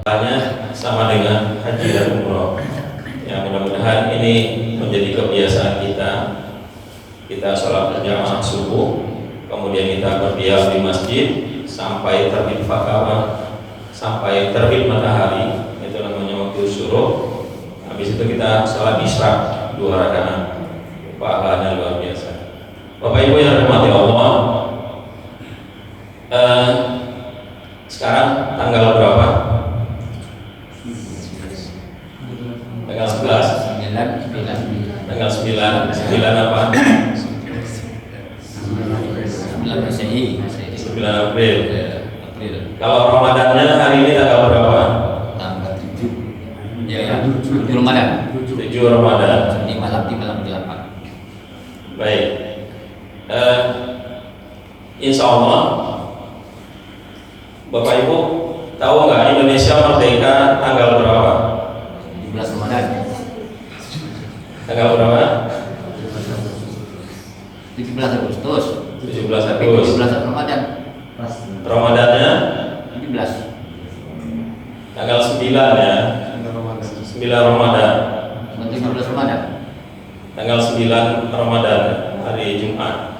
Hanya sama dengan haji dan umroh. Ya, mudah-mudahan ini menjadi kebiasaan kita. Kita sholat berjamaah subuh, kemudian kita berdiam di masjid sampai terbit sampai terbit matahari, itu namanya waktu syuruk. Habis itu kita sholat isya 2 rakaat. Pahalanya luar biasa. Bapak Ibu yang dirahmati Allah, sekarang tanggal berapa? Tanggal 11. Tanggal 9 apa? 9 April. Kalau Ramadannya hari ini tanggal berapa? Tanggal 7. Ya, 7 Ramadan. 7 Ramadan. Di malam 8. Baik. Insya Allah Bapak Ibu tahu nggak Indonesia merdeka tanggal berapa? 17 Ramadan. Tanggal berapa? 17 Agustus. 17 Agustus. 17 Ramadan. Ramadannya 17. tanggal 9 ya. 9 Ramadan. 17 Ramadan. Tanggal 9 Ramadan, hari Jumat.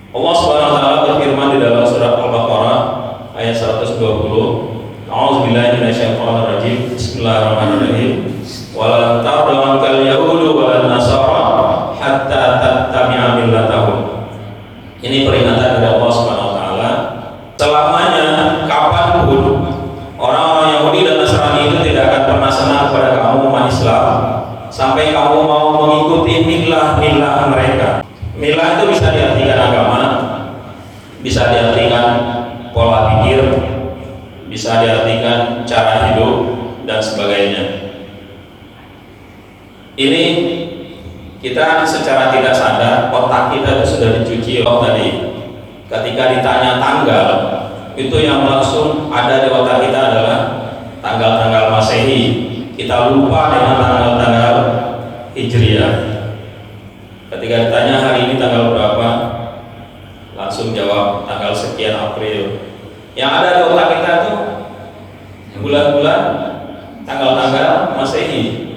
Allah Subhanahu wa taala berfirman di dalam surat Al-Baqarah ayat 120. A'udzubillahi minasyaitonir rajim. Bismillahirrahmanirrahim. Walan tarda kal yahudu walan nasara hatta tattabi'a millatahum. Ini peringatan dari Allah Subhanahu wa taala. Selamanya kapanpun orang-orang Yahudi dan Nasrani itu tidak akan pernah senang kepada kamu umat Islam sampai kamu mau mengikuti milah mereka. Milah itu bisa diartikan agama, bisa diartikan pola pikir, bisa diartikan cara hidup dan sebagainya. Ini kita secara tidak sadar otak kita itu sudah dicuci tadi. Ketika ditanya tanggal, itu yang langsung ada di otak kita adalah tanggal-tanggal Masehi. Kita lupa dengan tanggal-tanggal Hijriah. Ketika ditanya hari ini tanggal berapa, langsung jawab tanggal sekian April. Yang ada di otak kita tuh bulan-bulan, tanggal-tanggal Masehi.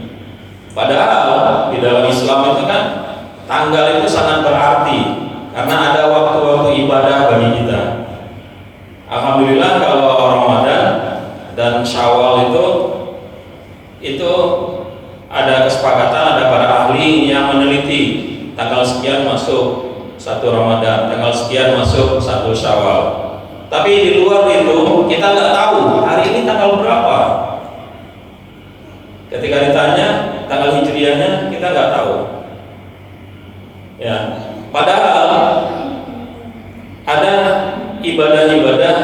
Padahal di dalam Islam itu kan tanggal itu sangat berarti karena ada waktu-waktu ibadah bagi kita. Alhamdulillah kalau Ramadan dan Syawal itu ada kesepakatan, ada para ahli yang meneliti tanggal sekian masuk 1 Ramadan, tanggal sekian masuk 1 Syawal. Tapi di luar itu kita nggak tahu hari ini tanggal berapa. Ketika ditanya tanggal hijriahnya kita nggak tahu. Ya, padahal ada ibadah-ibadah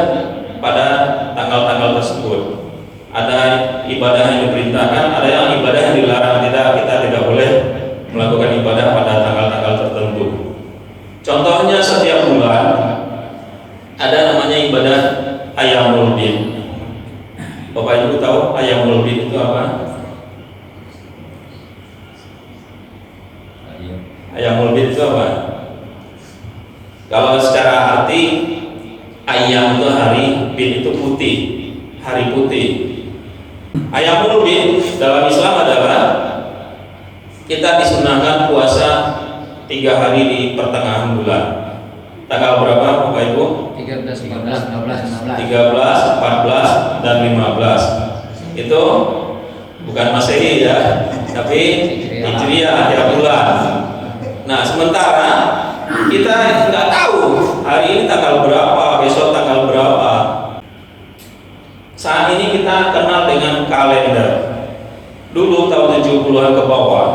pada tanggal-tanggal tersebut. Ada ibadah yang diperintahkan, ada yang ibadah yang dilarang. Kita tidak boleh melakukan ibadah pada tanggal-tanggal tertentu. Contohnya setiap bulan ada namanya ibadah Ayyamul Bid. Bapak Ibu tahu Ayyamul Bid itu apa? Ayyamul Bid itu apa? Kalau secara arti Ayyam itu hari, Bid itu putih, hari putih. Ayyamul Bid dalam Islam adalah kita disunahkan puasa 3 hari di pertengahan bulan. Tanggal berapa Bapak Ibu? 13, 14, 15, 16. 13, 14, dan 15. Itu bukan Masehi ya, tapi Hijriah akhir bulan. Nah, sementara kita nggak tahu hari ini tanggal berapa, besok tanggal berapa. Saat ini kita kenal dengan kalender. Dulu tahun 70-an ke bawah,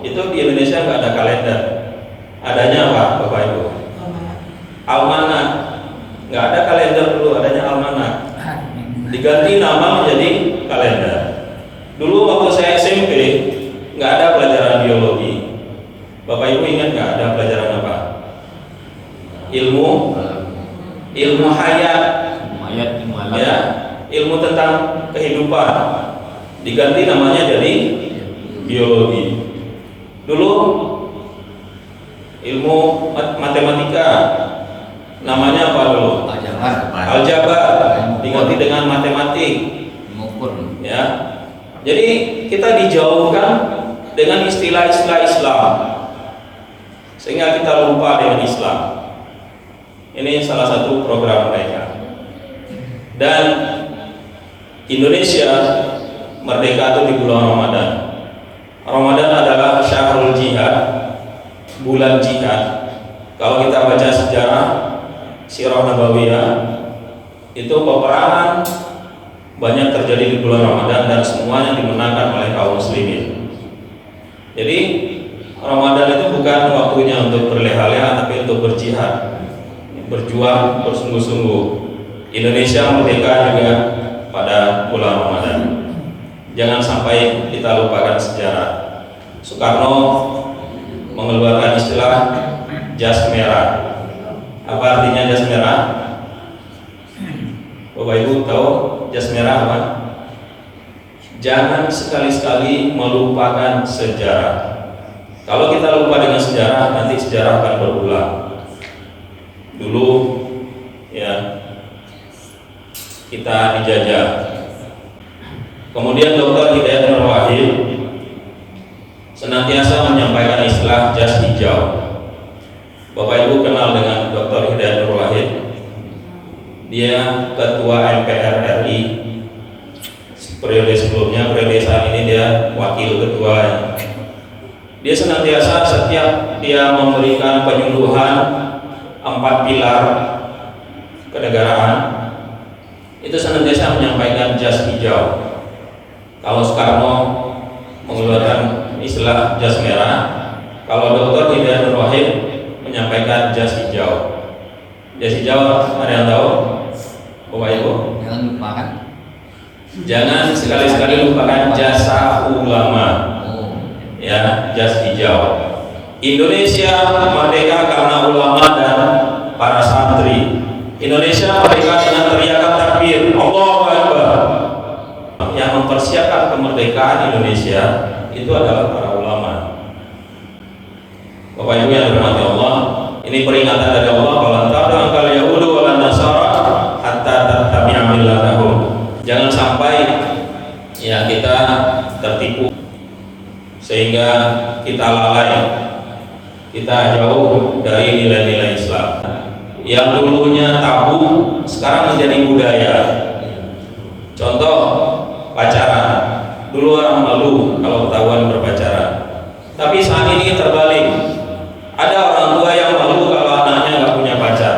itu di Indonesia nggak ada kalender. Adanya apa, Bapak Ibu? Almanak. Nggak ada kalender dulu, adanya almanak. Diganti nama menjadi kalender. Dulu waktu saya SMP nggak ada pelajaran biologi. Bapak Ibu ingat nggak ada pelajaran apa? Ilmu hayat, ya, ilmu tentang kehidupan. Diganti namanya jadi biologi. Dulu ilmu matematika namanya apa dulu? Aljabar. Diganti diganti dengan matematik, mengukur. ya. Jadi kita dijauhkan dengan istilah-istilah Islam, sehingga kita lupa dengan Islam. Ini salah satu program mereka. Dan Indonesia merdeka itu di bulan Ramadan. Ramadan adalah syahrul jihad, bulan jihad. Kalau kita baca sejarah Sirah Nabawiyah, itu peperangan banyak terjadi di bulan Ramadan dan semuanya dimenangkan oleh kaum muslimin. Jadi Ramadan itu bukan waktunya untuk berleha-leha, tapi untuk berjihad, berjuang bersungguh-sungguh. Indonesia merdeka juga pada bulan Ramadan. Jangan sampai kita lupakan sejarah. Soekarno mengeluarkan istilah jas merah. Apa artinya jas merah? Bapak Ibu tahu jas merah apa? Jangan sekali-sekali melupakan sejarah. Kalau kita lupa dengan sejarah, nanti sejarah akan berulang. Dulu ya kita dijajah. Kemudian Dr. Hidayat Nur Wahid senantiasa menyampaikan istilah jas hijau. Bapak Ibu kenal dengan Dr. Hidayat Nur Wahid? Dia ketua MPR RI. Periode sebelumnya, periode saat ini dia wakil ketua. Dia senantiasa setiap dia memberikan penyuluhan 4 pilar kenegaraan, itu senantiasa menyampaikan jas hijau. Kalau Soekarno mengeluarkan istilah jas merah, kalau Dr. Hidayat Nur Wahid menyampaikan jas hijau. Jas hijau ada yang tahu? Bapak Ibu? Jangan lupakan. Jangan sekali-sekali lupakan jasa ulama. Ya, jas hijau. Indonesia merdeka karena ulama dan para santri. Indonesia merdeka dengan teriakan takbir, Allahu Akbar. Yang mempersiapkan kemerdekaan Indonesia itu adalah para ulama. Bapak Ibu yang dirahmati Allah, ini peringatan dari Allah, "Qala ta'ala yahudu wa nasara hatta tattabi'a millatahum." Jangan sampai ya kita tertipu sehingga kita lalai, kita jauh dari nilai-nilai Islam. Yang dulunya tabu sekarang menjadi budaya. Contoh pacaran, dulu orang malu kalau ketahuan berpacaran, tapi saat ini terbalik. Ada orang tua yang malu kalau anaknya nggak punya pacar.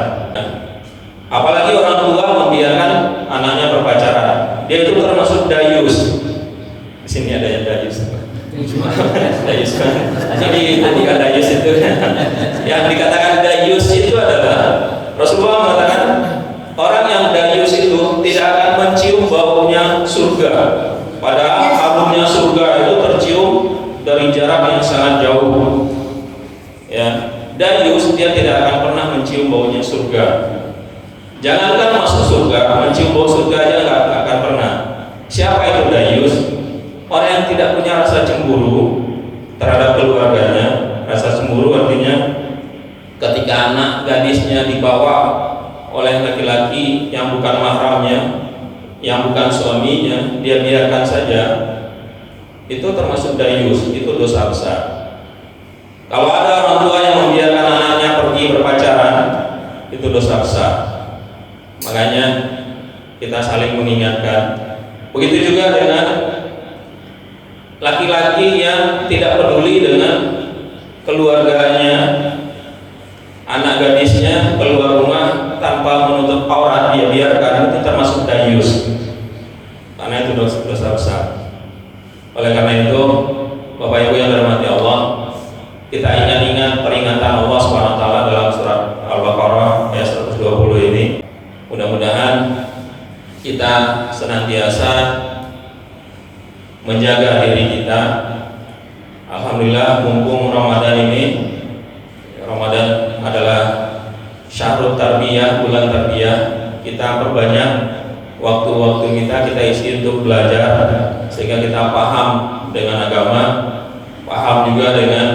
Apalagi orang tua membiarkan anaknya berpacaran. Dia itu termasuk dayus. Di sini ada yang dayus. Dayus kan? Jadi bukan dayus itu. Yang dikatakan dayus itu adalah Rasulullah mengatakan orang yang dayus itu tidak akan mencium baunya surga. Padahal harumnya surga itu tercium dari jarak yang sangat jauh. Ya, dayus dia tidak akan pernah mencium baunya surga. Jangankan masuk surga, mencium bau surga aja nggak akan pernah. Siapa itu dayus? Orang yang tidak punya rasa cemburu terhadap keluarganya. Rasa cemburu artinya ketika anak gadisnya dibawa oleh laki-laki yang bukan mahramnya, yang bukan suaminya, dia biarkan saja. Itu termasuk dayus, itu dosa besar. Kalau ada orang tua yang membiarkan anaknya pergi berpacaran, itu dosa besar. Makanya kita saling mengingatkan. Begitu juga dengan laki-laki yang tidak peduli dengan keluarganya, anak gadisnya keluar rumah tanpa menutup aurat, dia biarkan, itu termasuk dayus. Karena itu dosa besar. Oleh karena itu, Bapak Ibu yang dirahmati Allah, kita ingat-ingat peringatan Allah SWT dalam surat Al-Baqarah ayat 120 ini. Mudah-mudahan kita senantiasa menjaga diri kita. Alhamdulillah, mumpung Ramadan ini, Ramadan adalah syahrul tarbiyah, bulan tarbiyah, kita perbanyak waktu-waktu kita isi untuk belajar, sehingga kita paham dengan agama, paham juga dengan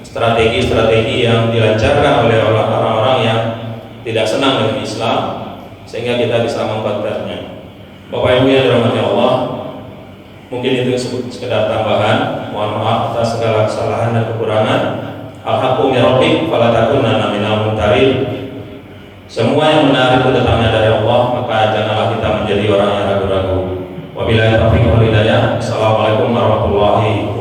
strategi-strategi yang dilancarkan oleh orang-orang yang tidak senang dengan Islam, sehingga kita bisa membatalnya. Bapak Ibu yang dirahmati Allah, mungkin itu sekedar tambahan. Mohon maaf atas segala kesalahan dan kekurangan. Al-haqqu min rabbik fala takunanna minal mumtarin. Semua yang benar itu datangnya dari Allah, maka janganlah kita menjadi orang yang ragu-ragu. Wabillahi taufiq wal hidayah. Assalamualaikum warahmatullahi